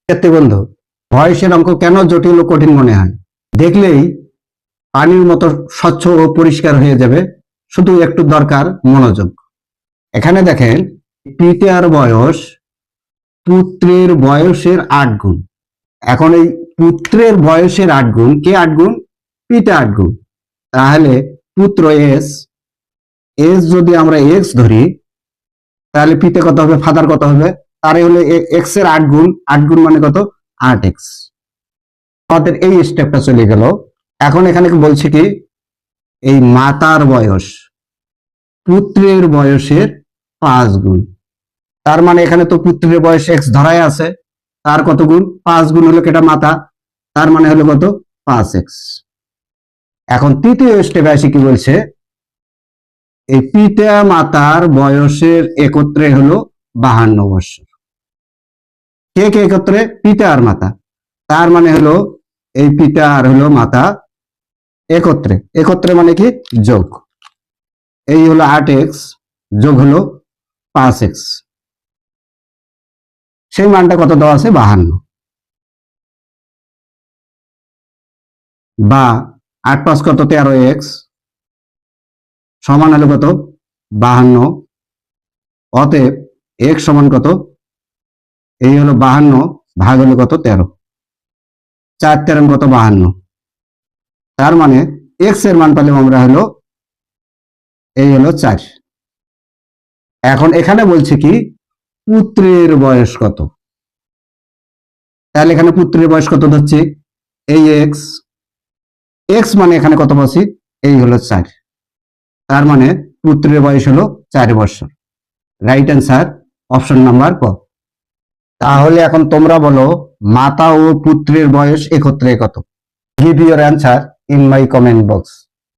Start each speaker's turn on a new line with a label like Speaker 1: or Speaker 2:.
Speaker 1: শিক্ষার্থী বন্ধু, বয়সের অঙ্ক কেন জটিল ও কঠিন মনে হয়? দেখলেই পানির মতো স্বচ্ছ ও পরিষ্কার হয়ে যাবে, শুধু একটু দরকার মনোযোগ। এখানে দেখেন, পিতার বয়স পুত্রের বয়সের 8 গুণ। এখন এই পুত্রের বয়সের 8 গুণ, কে 8 গুণ? পিতা 8 গুণ। তাহলে পুত্র এস, এস যদি আমরা এক্স ধরি, তাহলে পিতা কত হবে, ফাদার কত হবে? তারে হলো এক্স এর 8 গুণ, 8 গুণ মানে কত? 8x। আমাদের এই স্টেপটা চলে গেল। এখন এখানে বলছে কি, এই মাতার বয়স পুত্রের বয়সের 5 গুণ। তার মানে এখানে তো পুত্রের বয়স এক্স ধরাই আছে, তার কত গুণ? 5 গুণ হলো কেটা মাতা, তার মানে হলো কত? 5x। এখন তৃতীয় স্টেপে আসি, কি বলছে, এই পিতা মাতার বয়সের একত্রে হলো 52 বছর। কে কে একত্রে? পিতা আর মাতা। তার মানে হলো এই পিতা আর হলো মাতা একত্রে, একত্রে মানে কি? যোগ। এই হলো 8x যোগ হলো 5x, সেই মানটা কত দেওয়া আছে? 52। বা 8 5 কত? 13x সমান হলো কত? 52। অতএব x সমান কত? এই হলো 52 ভাগ হলো কত? 13। 4 13 কত? 52। তার মানে x এর মান পেলাম আমরা হলো, এই হলো 4। এখন এখানে বলছে কি, পুত্রের বয়স কত? তাহলে এখানে পুত্রের বয়স কত ধরছি? এই এক্স, এক্স মানে এখানে কত পাচ্ছি? এই হলো 4। তার মানে পুত্রের বয়স হলো 4 বছর। রাইট অ্যান্সার অপশন নাম্বার ক। তাহলে এখন তোমরা বলো, মাতা ও পুত্রের বয়স একত্রে কত? Give your answer in my comment box.